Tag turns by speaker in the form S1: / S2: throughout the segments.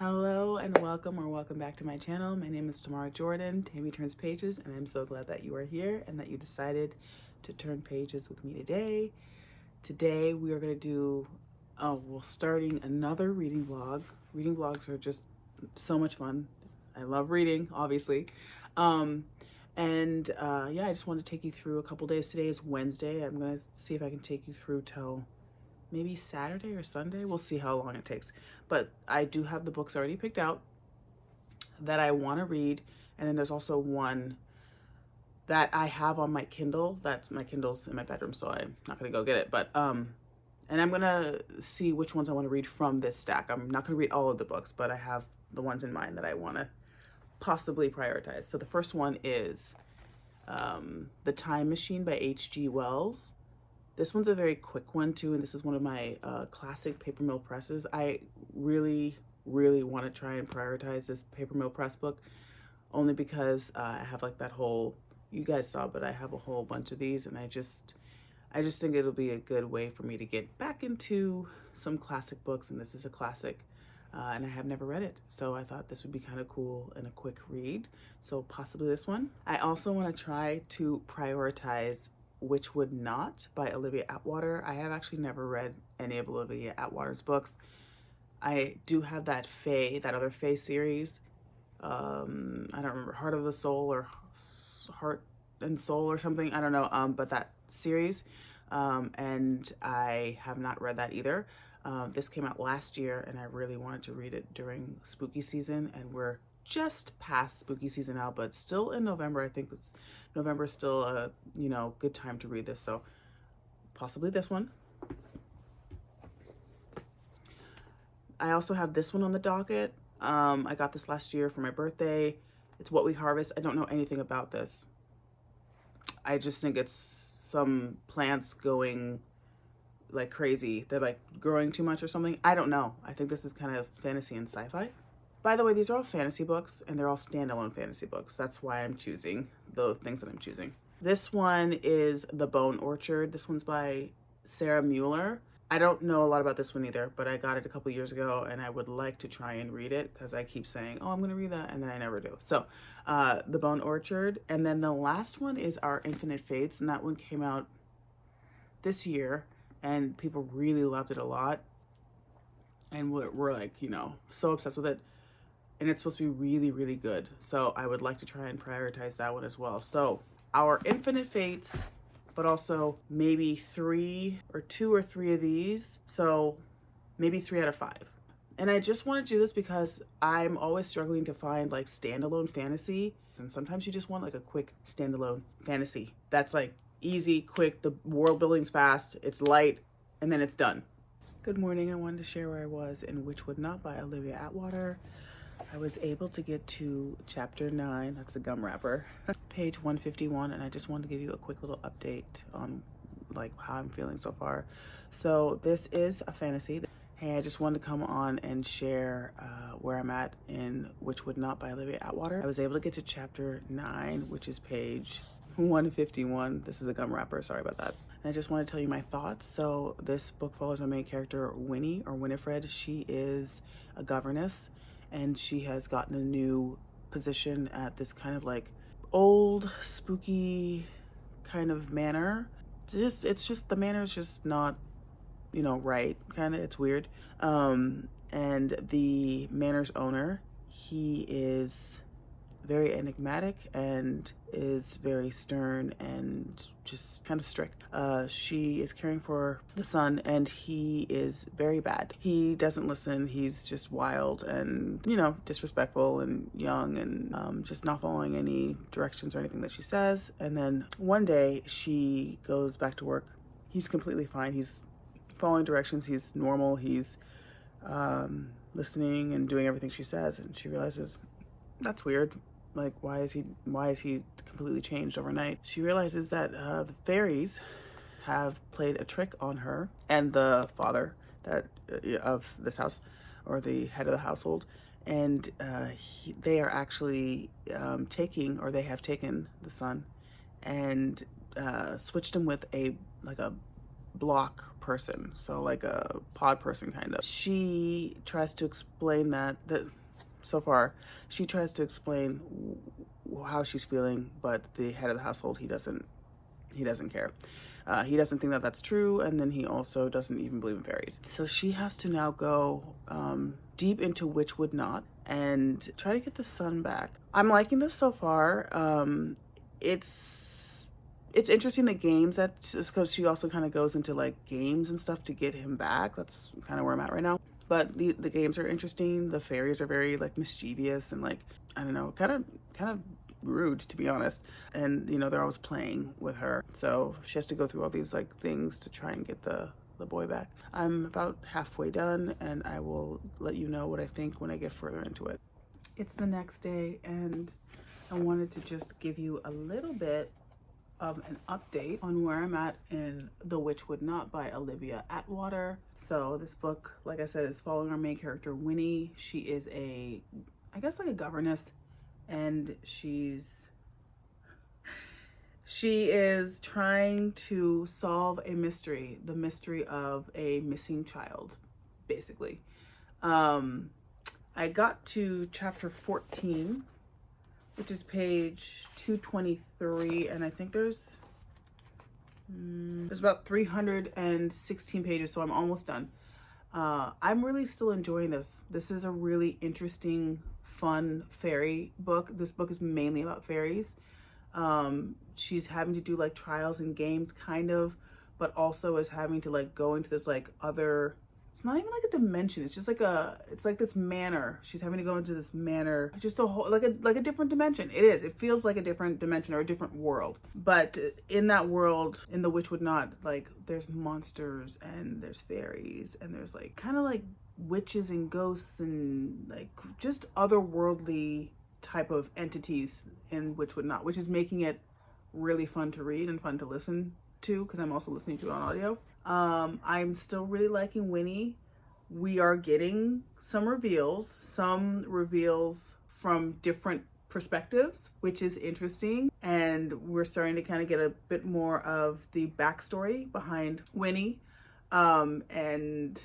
S1: Hello and welcome or welcome back to my channel. My name is Tamara Jordan, Tammy Turns Pages, and I'm so glad that you are here and that you decided to turn pages with me today. Today we are going to do, starting another reading vlog. Reading vlogs are just so much fun. I love reading, obviously. Yeah, I just want to take you through a couple days. Today is Wednesday. I'm going to see if I can take you through till maybe Saturday or Sunday. We'll see how long it takes. But I do have the books already picked out that I want to read. And then there's also one that I have on my Kindle. That my Kindle's in my bedroom, so I'm not going to go get it. But and I'm going to see which ones I want to read from this stack. I'm not going to read all of the books, but I have the ones in mind that I want to possibly prioritize. So the first one is The Time Machine by H.G. Wells. This one's a very quick one too, and this is one of my classic paper mill presses. I really want to try and prioritize this paper mill press book, only because I have like that whole, you guys saw, but I have a whole bunch of these, and I just think it'll be a good way for me to get back into some classic books, and this is a classic, and I have never read it, so I thought this would be kind of cool and a quick read, so possibly this one. I also want to try to prioritize Witchwood Knot by Olivia Atwater. I have actually never read any of Olivia Atwater's books. I do have that other Fae series. I don't remember, Heart of the Soul or Heart and Soul or something. I don't know, but that series. And I have not read that either. This came out last year and I really wanted to read it during spooky season, and we're just past spooky season now, but still in November. I think November is still a good time to read this, so possibly this one. I also have this one on the docket. I got this last year for my birthday. It's What We Harvest. I don't know anything about this. I just think it's some plants going like crazy. They're like growing too much or something. I don't know. I think this is kind of fantasy and sci-fi. By the way, these are all fantasy books, and they're all standalone fantasy books. That's why I'm choosing the things that I'm choosing. This one is The Bone Orchard. This one's by Sarah Mueller. I don't know a lot about this one either, but I got it a couple years ago, and I would like to try and read it because I keep saying, oh, I'm going to read that, and then I never do. So, The Bone Orchard. And then the last one is Our Infinite Fates, and that one came out this year, and people really loved it a lot. And we're like, so obsessed with it. And it's supposed to be really good, so I would like to try and prioritize that one as well. So Our Infinite Fates, but also maybe 2 or 3 of these, so maybe 3 out of 5. And I just want to do this because I'm always struggling to find like standalone fantasy, and sometimes you just want like a quick standalone fantasy that's like easy, quick, the world building's fast, it's light, and then it's done. Good morning. I wanted to share where I was in Witchwood Knot by Olivia Atwater. I was able to get to chapter 9, that's the gum wrapper, page 151, and I just wanted to give you a quick little update on like how I'm feeling so far. So this is a fantasy. Hey, I just wanted to come on and share where I'm at in Witchwood Knot by Olivia Atwater. I was able to get to chapter 9, which is page 151. This is a gum wrapper, sorry about that. And I just want to tell you my thoughts. So this book follows our main character, Winnie, or Winifred. She is a governess, and she has gotten a new position at this kind of like old spooky kind of manor. It's just the manor is just not, right, kind of, it's weird. And the manor's owner, he is very enigmatic and is very stern and just kind of strict. She is caring for the son, and he is very bad. He doesn't listen. He's just wild and, disrespectful and young, and just not following any directions or anything that she says. And then one day she goes back to work. He's completely fine. He's following directions. He's normal. He's listening and doing everything she says. And she realizes, that's weird. Like, why is he completely changed overnight? She realizes that the fairies have played a trick on her and the father of this house, or the head of the household, and they are actually they have taken the son and switched him with a block person, so like a pod person kind of. She tries to explain that so far she tries to explain how she's feeling, but the head of the household, he doesn't care. He doesn't think that that's true, and then he also doesn't even believe in fairies. So she has to now go deep into Witchwood Knot and try to get the son back. I'm liking this so far. It's interesting, the games, that's just because she also kind of goes into like games and stuff to get him back. That's kind of where I'm at right now. But the games are interesting. The fairies are very like mischievous and like, I don't know, kind of rude, to be honest. And you know, they're always playing with her, so she has to go through all these like things to try and get the boy back. I'm about halfway done, and I will let you know what I think when I get further into it. It's the next day, and I wanted to just give you a little bit of an update on where I'm at in The Witchwood Knot by Olivia Atwater. So this book, like I said, is following our main character, Winnie. She is I guess like a governess, and she is trying to solve a mystery, the mystery of a missing child, basically. I got to chapter 14, which is page 223, and I think there's about 316 pages, so I'm almost done. I'm really still enjoying this. This is a really interesting, fun fairy book. This book is mainly about fairies. She's having to do like trials and games kind of, but also is having to like go into this like other, it's not even like a dimension, it's just like it's like this manor. She's having to go into this manor, just a whole like a different dimension. It feels like a different dimension or a different world. But in that world, in the Witchwood Knot, like there's monsters and there's fairies and there's like kind of like witches and ghosts and like just otherworldly type of entities in Witchwood Knot, which is making it really fun to read and fun to listen to, because I'm also listening to it on audio. I'm still really liking Winnie. We are getting some reveals from different perspectives, which is interesting. And we're starting to kind of get a bit more of the backstory behind Winnie. And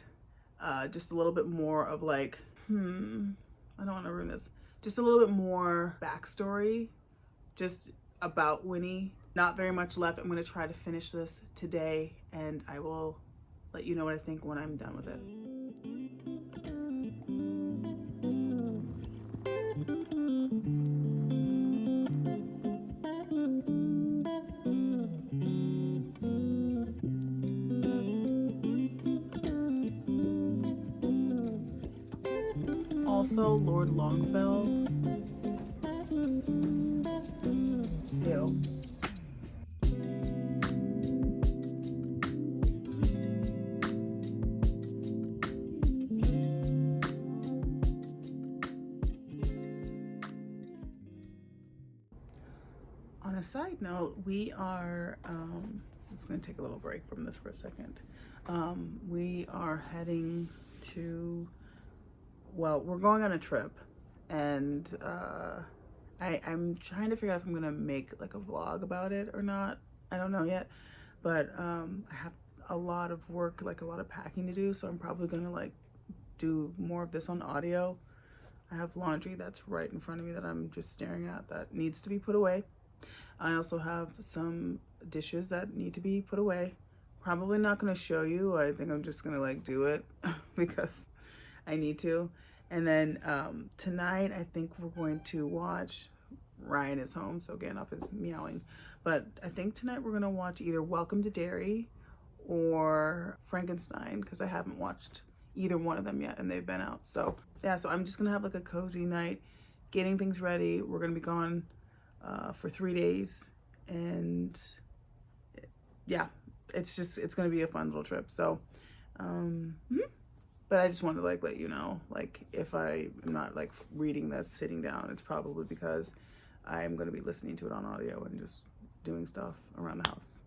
S1: just a little bit more of like, I don't want to ruin this. Just a little bit more backstory just about Winnie. Not very much left. I'm going to try to finish this today, and I will let you know what I think when I'm done with it. Also, Lord Longfell. Ew. On a side note, we are, just gonna take a little break from this for a second. We are heading to, well, we're going on a trip, and I'm trying to figure out if I'm gonna make like a vlog about it or not. I don't know yet, but I have a lot of work, like a lot of packing to do, so I'm probably gonna like do more of this on audio. I have laundry that's right in front of me that I'm just staring at that needs to be put away. I also have some dishes that need to be put away. Probably not gonna show you. I think I'm just gonna like do it because I need to. And then tonight, I think we're going to watch, Ryan is home, so getting off his meowing. But I think tonight we're gonna watch either Welcome to Derry or Frankenstein, because I haven't watched either one of them yet and they've been out. So yeah, so I'm just gonna have like a cozy night, getting things ready. We're gonna be gone for 3 days, and yeah, it's gonna be a fun little trip. So but I just wanted to like let you know, like if I am not like reading this sitting down, it's probably because I'm going to be listening to it on audio and just doing stuff around the house.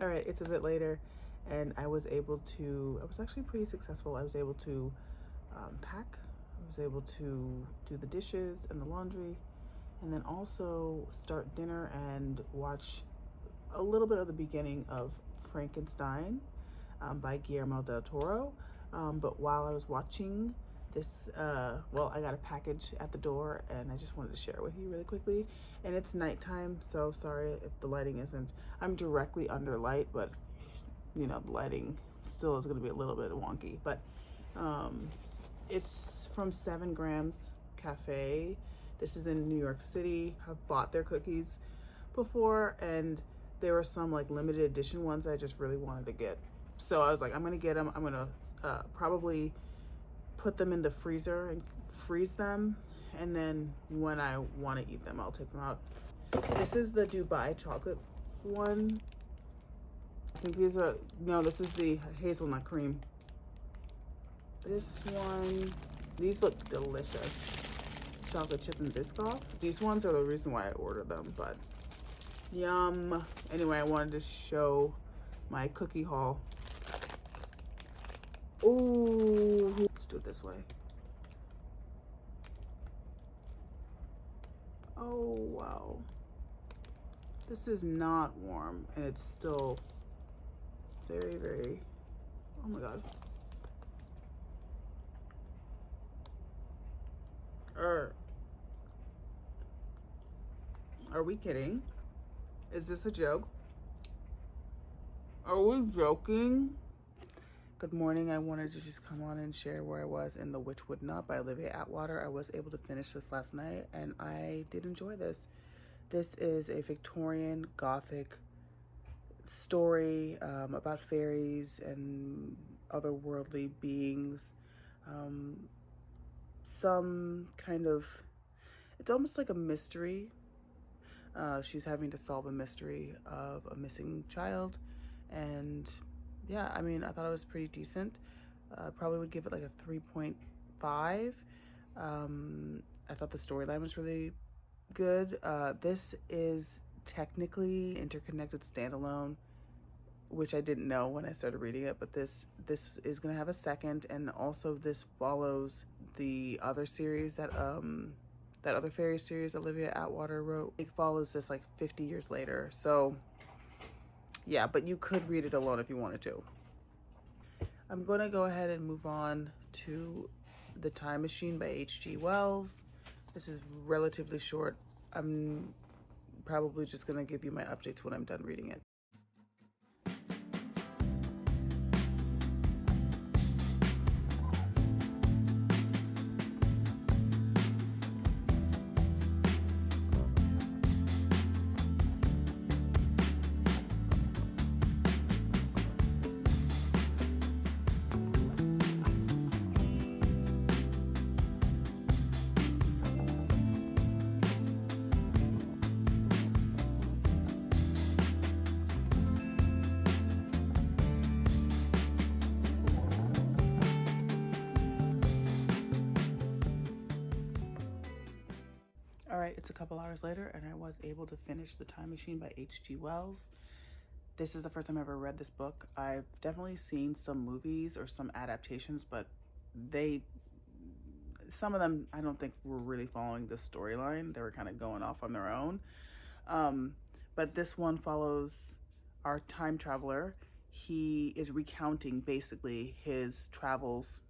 S1: All right, it's a bit later, and I was actually pretty successful. I was able to pack, I was able to do the dishes and the laundry, and then also start dinner and watch a little bit of the beginning of Frankenstein by Guillermo del Toro. But while I was watching this, well, I got a package at the door and I just wanted to share it with you really quickly. And it's nighttime, so sorry if the lighting isn't, I'm directly under light, but you know, the lighting still is gonna be a little bit wonky. But it's from 7 Grams Cafe. This is in New York City. I've bought their cookies before, and there were some like limited edition ones I just really wanted to get. So I was like, I'm gonna get them. I'm gonna probably put them in the freezer and freeze them, and then when I want to eat them, I'll take them out. This is the Dubai chocolate one. I think these are, no, this is the hazelnut cream. This one, these look delicious. Chocolate chip and Biscoff. These ones are the reason why I ordered them, but yum. Anyway, I wanted to show my cookie haul. Ooh, let's do it this way. Oh, wow. This is not warm, and it's still very, very, oh my God. Are we kidding? Is this a joke? Are we joking? Good morning. I wanted to just come on and share where I was in the Witchwood Knot by Olivia Atwater. I was able to finish this last night and I did enjoy this. This is a Victorian Gothic story about fairies and otherworldly beings. Some kind of, it's almost like a mystery. She's having to solve a mystery of a missing child, and yeah, I mean, I thought it was pretty decent. Probably would give it like a 3.5. I thought the storyline was really good. This is technically interconnected standalone, which I didn't know when I started reading it, but this is gonna have a second, and also this follows the other series that other fairy series Olivia Atwater wrote. It follows this like 50 years later. So yeah, but you could read it alone if you wanted to. I'm gonna go ahead and move on to The Time Machine by H.G. Wells. This is relatively short. I'm probably just gonna give you my updates when I'm done reading it. All right, it's a couple hours later and I was able to finish The Time Machine by H.G. Wells. This is the first time I ever read this book. I've definitely seen some movies or some adaptations, but some of them I don't think were really following the storyline. They were kind of going off on their own. But this one follows our time traveler. He is recounting basically his travels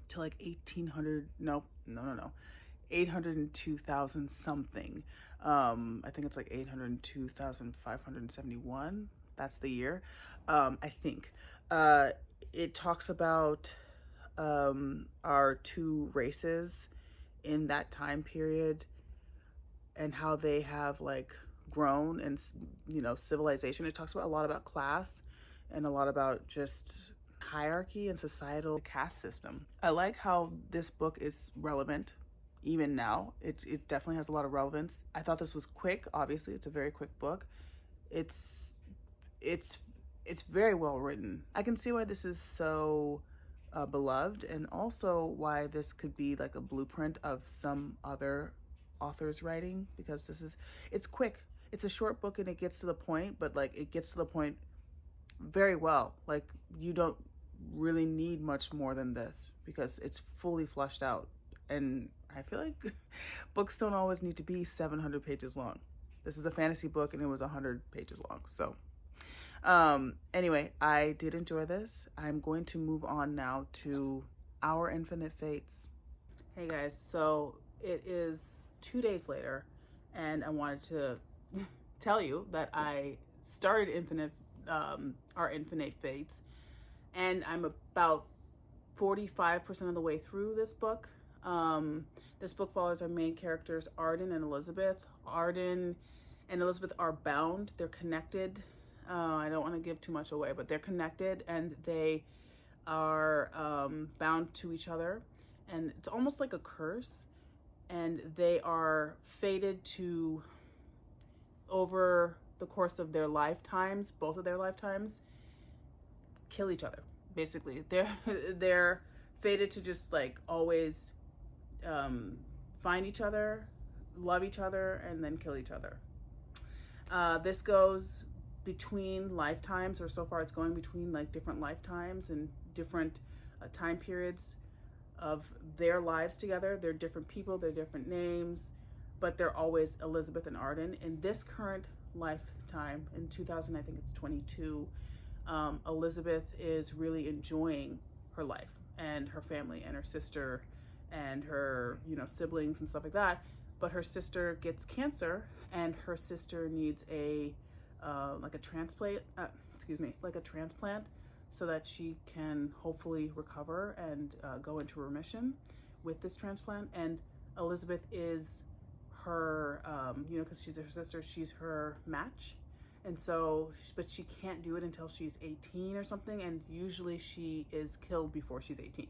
S1: to like 802,000 something. I think it's like 802,571. That's the year. I think. It talks about our two races in that time period and how they have like grown and, you know, civilization. It talks about a lot about class and a lot about just hierarchy and societal caste system. I like how this book is relevant even now. It definitely has a lot of relevance. I thought this was quick. Obviously, it's a very quick book. It's very well written. I can see why this is so beloved, and also why this could be like a blueprint of some other author's writing, because it's quick. It's a short book and it gets to the point, but like it gets to the point very well. Like, you don't really need much more than this because it's fully fleshed out. And I feel like books don't always need to be 700 pages long. This is a fantasy book and it was 100 pages long. So anyway, I did enjoy this. I'm going to move on now to Our Infinite Fates. Hey guys, so it is 2 days later and I wanted to tell you that I started Our Infinite Fates, and I'm about 45% of the way through this book. This book follows our main characters, Arden and Elizabeth. Arden and Elizabeth are bound. They're connected. I don't want to give too much away, but they're connected and they are bound to each other. And it's almost like a curse. And they are fated to, over the course of their lifetimes, both of their lifetimes, kill each other. Basically, they're fated to just like always find each other, love each other, and then kill each other. This goes between lifetimes, or so far it's going between like different lifetimes and different time periods of their lives together. They're different people, they're different names, but they're always Elizabeth and Arden. In this current lifetime, in 2000, I think it's 22, Elizabeth is really enjoying her life and her family and her sister and her, siblings and stuff like that. But her sister gets cancer and her sister needs like a transplant, so that she can hopefully recover and go into remission with this transplant. And Elizabeth is her, because she's her sister, she's her match. And so, but she can't do it until she's 18 or something. And usually she is killed before she's 18.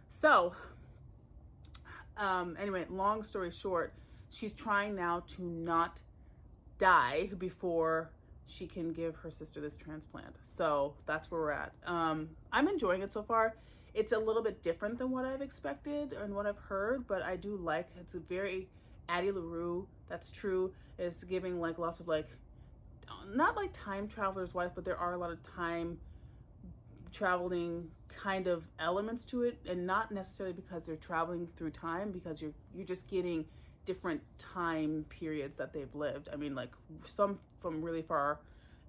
S1: So, anyway, long story short, she's trying now to not die before she can give her sister this transplant. So that's where we're at. I'm enjoying it so far. It's a little bit different than what I've expected and what I've heard, but I do like, it's a very Addie LaRue, that's true. It's giving like lots of like, not like time traveler's wife, but there are a lot of time traveling kind of elements to it, and not necessarily because they're traveling through time, because you're just getting different time periods that they've lived. I mean, like some from really far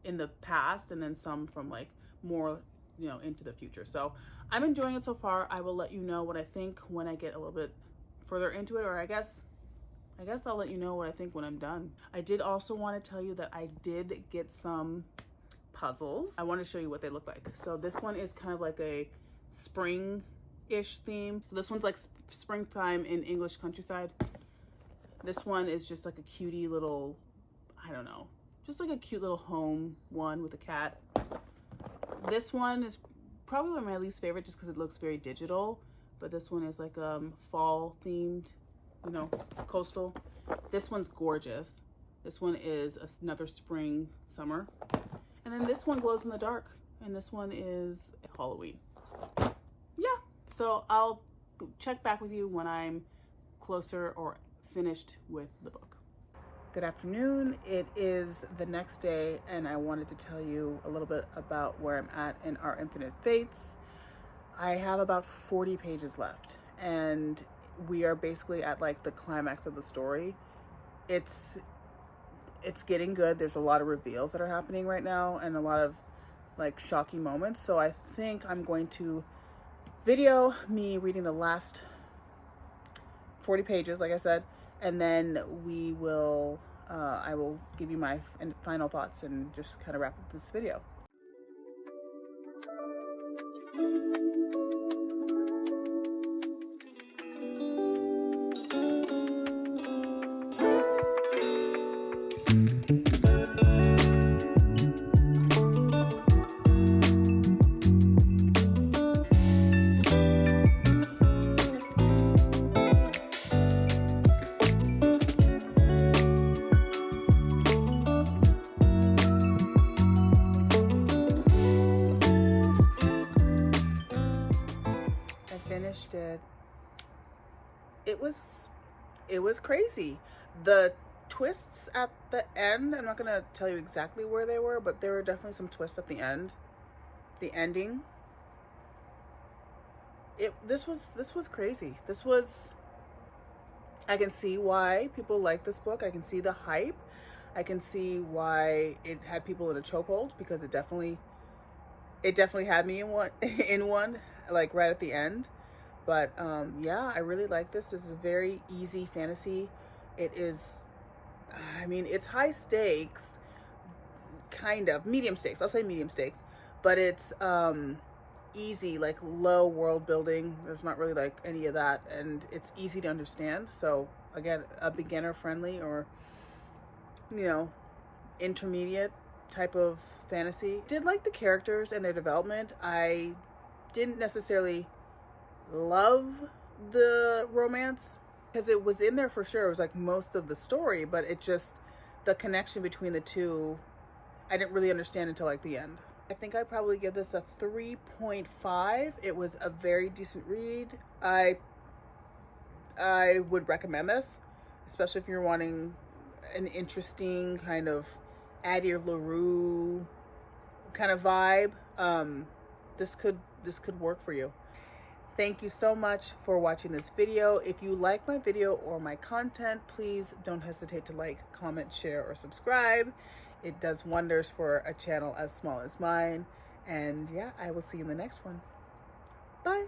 S1: in the past and then some from like more, into the future. So I'm enjoying it so far. I will let you know what I think when I get a little bit further into it, or I guess I'll let you know what I think when I'm done. I did also want to tell you that I did get some puzzles. I want to show you what they look like. So this one is kind of like a spring-ish theme. So this one's like springtime in English countryside. This one is just like a cutie little, I don't know, just like a cute little home one with a cat. This one is probably my least favorite just because it looks very digital, but this one is like fall themed, coastal. This one's gorgeous. This one is another spring, summer. And then this one glows in the dark, and this one is Halloween. Yeah, so I'll check back with you when I'm closer or finished with the book. Good afternoon. It is the next day, and I wanted to tell you a little bit about where I'm at in Our Infinite Fates. I have about 40 pages left, and we are basically at like the climax of the story. It's getting good. There's a lot of reveals that are happening right now and a lot of like shocking moments. So I think I'm going to video me reading the last 40 pages, like I said, and then I will give you my final thoughts and just kind of wrap up this video. Finished it. It was crazy. The twists at the end, I'm not gonna tell you exactly where they were, but there were definitely some twists at the end the ending, this was crazy. This was, I can see why people like this book. I can see the hype. I can see why it had people in a chokehold, because it definitely had me in one, like right at the end. But yeah, I really like this. This is a very easy fantasy. It is, I mean, it's high stakes, kind of medium stakes. I'll say medium stakes, but it's easy, like low world building. There's not really like any of that, and it's easy to understand. So again, a beginner friendly, or you know, intermediate type of fantasy. Did like the characters and their development. I didn't necessarily love the romance, because it was in there for sure. It was like most of the story, but it just, the connection between the two, I didn't really understand until like the end. I think I'd probably give this a 3.5. It was a very decent read. I would recommend this, especially if you're wanting an interesting kind of Addie LaRue kind of vibe. This could work for you. Thank you so much for watching this video. If you like my video or my content, please don't hesitate to like, comment, share, or subscribe. It does wonders for a channel as small as mine. And yeah, I will see you in the next one. Bye.